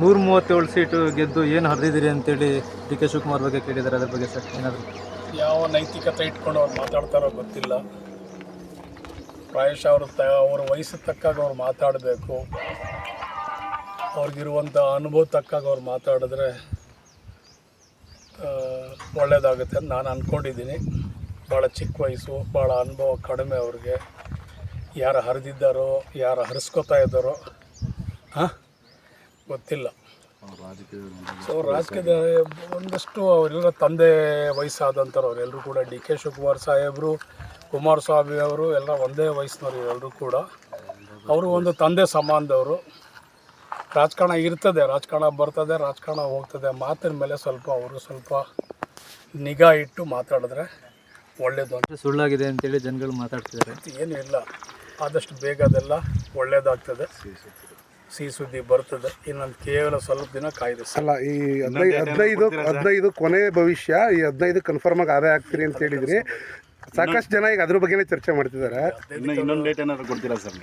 137 seat ಗೆದ್ದು ಏನು ಹರಿದಿದ್ದೀರಿ ಅಂತೇಳಿ ಡಿ ಕೆ ಶಿವಕುಮಾರ್ ಬಗ್ಗೆ ಕೇಳಿದ್ದಾರೆ. ಅದ್ರ ಬಗ್ಗೆ ಸರ್ ಏನಾದರೂ ಯಾವ ನೈತಿಕತೆ ಇಟ್ಕೊಂಡು ಅವ್ರು ಮಾತಾಡ್ತಾರೋ ಗೊತ್ತಿಲ್ಲ. ಪ್ರಾಯಶಃ ಅವ್ರ ವಯಸ್ಸಿಗೆ ತಕ್ಕಾಗ ಅವ್ರು ಮಾತಾಡಬೇಕು. ಅವ್ರಿಗಿರುವಂಥ ಅನುಭವ ತಕ್ಕಾಗ ಅವ್ರು ಮಾತಾಡಿದ್ರೆ ಒಳ್ಳೆಯದಾಗುತ್ತೆ ಅಂತ ನಾನು ಅಂದ್ಕೊಂಡಿದ್ದೀನಿ. ಭಾಳ ಚಿಕ್ಕ ವಯಸ್ಸು, ಭಾಳ ಅನುಭವ ಕಡಿಮೆ ಅವ್ರಿಗೆ. ಯಾರು ಹರಿದಿದ್ದಾರೋ ಯಾರು ಹರಿಸ್ಕೋತಾ ಇದ್ದಾರೋ ಗೊತ್ತಿಲ್ಲ. ಸೊ ರಾಜಕೀಯದ ಒಂದಷ್ಟು ಅವರಿರೋ ತಂದೆ ವಯಸ್ಸಾದಂಥವ್ರು ಅವರೆಲ್ಲರೂ ಕೂಡ. ಡಿ ಕೆ ಶಿವಕುಮಾರ್ ಸಾಹೇಬರು, ಕುಮಾರಸ್ವಾಮಿ ಅವರು ಎಲ್ಲ ಒಂದೇ ವಯಸ್ಸಿನವ್ರು ಎಲ್ಲರೂ ಕೂಡ. ಅವರು ಒಂದು ತಂದೆ ಸಮಾನದವರು. ರಾಜಕಾರಣ ಇರ್ತದೆ, ರಾಜಕಾರಣ ಬರ್ತದೆ, ರಾಜಕಾರಣ ಹೋಗ್ತದೆ. ಮಾತಿನ ಮೇಲೆ ಸ್ವಲ್ಪ ನಿಗಾ ಇಟ್ಟು ಮಾತಾಡಿದ್ರೆ ಒಳ್ಳೆಯದು ಅಂತ. ಸುಳ್ಳಾಗಿದೆ ಅಂತೇಳಿ ಜನಗಳು ಮಾತಾಡ್ತಿದ್ದಾರೆ. ಏನೂ ಇಲ್ಲ, ಆದಷ್ಟು ಬೇಗ ಅದೆಲ್ಲ ಒಳ್ಳೆಯದಾಗ್ತದೆ. ಸಿಹಿ ಸುದ್ದಿ ಬರ್ತದೆ. ಇನ್ನೊಂದು ಕೇವಲ ಸ್ವಲ್ಪ ದಿನ ಕಾಯ್ದೆ. ಅಲ್ಲ, ಈ 15 ಕೊನೆ ಭವಿಷ್ಯ, ಈ 15 ಕನ್ಫರ್ಮ್ ಆಗಿ ಆದಾಯ ಆಗ್ತೀರಿ ಅಂತ ಹೇಳಿದ್ರಿ. ಸಾಕಷ್ಟು ಜನ ಈಗ ಅದ್ರ ಬಗ್ಗೆನೇ ಚರ್ಚೆ ಮಾಡ್ತಿದ್ದಾರೆ. ಇನ್ನೊಂದು ಡೇಟ್ ಏನಾದ್ರು ಕೊಡ್ತೀರಾ ಸರ್?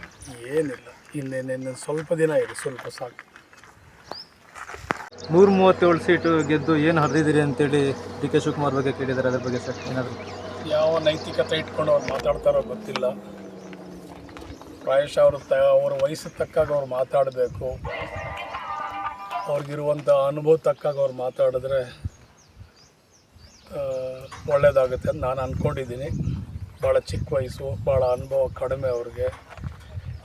ಏನಿಲ್ಲ, ಇನ್ನೇನು ಸ್ವಲ್ಪ ದಿನ ಇದೆ, ಸ್ವಲ್ಪ ಸಾಕು. 137 ಸೀಟು ಗೆದ್ದು ಏನು ಹರಿದಿದ್ದೀರಿ ಅಂತೇಳಿ ಡಿ ಕೆ ಶಿವಕುಮಾರ್ ಬಗ್ಗೆ ಕೇಳಿದ್ದಾರೆ. ಅದ್ರ ಬಗ್ಗೆ ಸರ್ ಏನಾದರೂ ಯಾವ ನೈತಿಕತೆ ಇಟ್ಕೊಂಡು ಅವ್ರು ಮಾತಾಡ್ತಾರೋ ಗೊತ್ತಿಲ್ಲ. ಪ್ರಾಯಶಃ ಅವ್ರ ವಯಸ್ಸಿಗೆ ತಕ್ಕಾಗ ಅವ್ರು ಮಾತಾಡಬೇಕು. ಅವ್ರಿಗಿರುವಂಥ ಅನುಭವ ತಕ್ಕಾಗ ಅವ್ರು ಮಾತಾಡಿದ್ರೆ ಒಳ್ಳೆಯದಾಗುತ್ತೆ ಅಂತ ನಾನು ಅಂದ್ಕೊಂಡಿದ್ದೀನಿ. ಭಾಳ ಚಿಕ್ಕ ವಯಸ್ಸು, ಭಾಳ ಅನುಭವ ಕಡಿಮೆ ಅವ್ರಿಗೆ.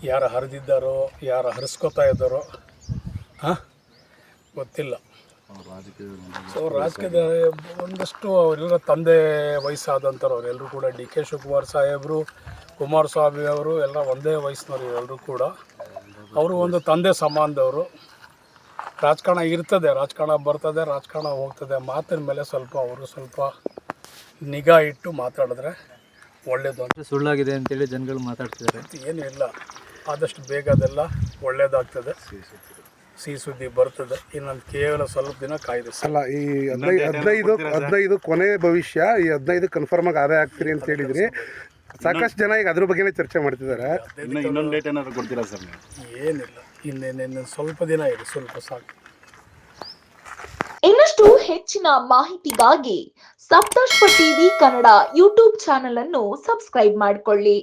ಯಾರು ಹರಿದಿದ್ದಾರೋ ಯಾರು ಹರಿಸ್ಕೋತಾ ಇದ್ದಾರೋ ಗೊತ್ತಿಲ್ಲ. ಸೊ ರಾಜಕೀಯದ ಒಂದಷ್ಟು ಅವರೆಲ್ಲ ತಂದೆ ವಯಸ್ಸಾದಂಥವ್ರು ಅವರೆಲ್ಲರೂ ಕೂಡ. ಡಿ ಕೆ ಶಿವಕುಮಾರ್ ಸಾಹೇಬರು, ಕುಮಾರಸ್ವಾಮಿ ಅವರು ಎಲ್ಲ ಒಂದೇ ವಯಸ್ಸಿನವ್ರು ಎಲ್ಲರೂ ಕೂಡ. ಅವರು ಒಂದು ತಂದೆ ಸಮಾನದವರು. ರಾಜಕಾರಣ ಇರ್ತದೆ, ರಾಜಕಾರಣ ಬರ್ತದೆ, ರಾಜಕಾರಣ ಹೋಗ್ತದೆ. ಮಾತಿನ ಮೇಲೆ ಸ್ವಲ್ಪ ನಿಗಾ ಇಟ್ಟು ಮಾತಾಡಿದ್ರೆ ಒಳ್ಳೆಯದು ಅಂತ. ಸುಳ್ಳಾಗಿದೆ ಅಂತೇಳಿ ಜನಗಳು ಮಾತಾಡ್ತಿದ್ದಾರೆ. ಏನೂ ಇಲ್ಲ, ಆದಷ್ಟು ಬೇಗ ಅದೆಲ್ಲ ಒಳ್ಳೆಯದಾಗ್ತದೆ. ಸಿಹಿ ಸುದ್ದಿ ಬರ್ತದೆ. ಇನ್ನೊಂದು ಕೇವಲ ಸ್ವಲ್ಪ ದಿನ ಕಾಯ್ದೆ. ಅಲ್ಲ, ಈ 15 ಕೊನೆ ಭವಿಷ್ಯ, ಈ 15 ಕನ್ಫರ್ಮ್ ಆಗಿ ಆದಾಯ ಆಗ್ತೀರಿ ಅಂತ ಹೇಳಿದ್ರಿ. ಸಾಕಷ್ಟು ಜನ ಈಗ ಅದ್ರ ಬಗ್ಗೆನೇ ಚರ್ಚೆ ಮಾಡ್ತಿದ್ದಾರೆ. ಇನ್ನೊಂದು ಡೇಟ್ ಏನಾದ್ರು ಕೊಡ್ತೀರಾ ಸರ್? ಏನಿಲ್ಲ, ಇನ್ನೇನು ಸ್ವಲ್ಪ ದಿನ ಇದೆ, ಸ್ವಲ್ಪ ಸಾಕು. ಇನ್ನಷ್ಟು ಹೆಚ್ಚಿನ ಮಾಹಿತಿಗಾಗಿ ಸಪ್ತರ್ಷಿ ಟಿವಿ ಕನ್ನಡ ಯೂಟ್ಯೂಬ್ ಚಾನೆಲ್ ಅನ್ನು ಸಬ್ಸ್ಕ್ರೈಬ್ ಮಾಡಿಕೊಳ್ಳಿ.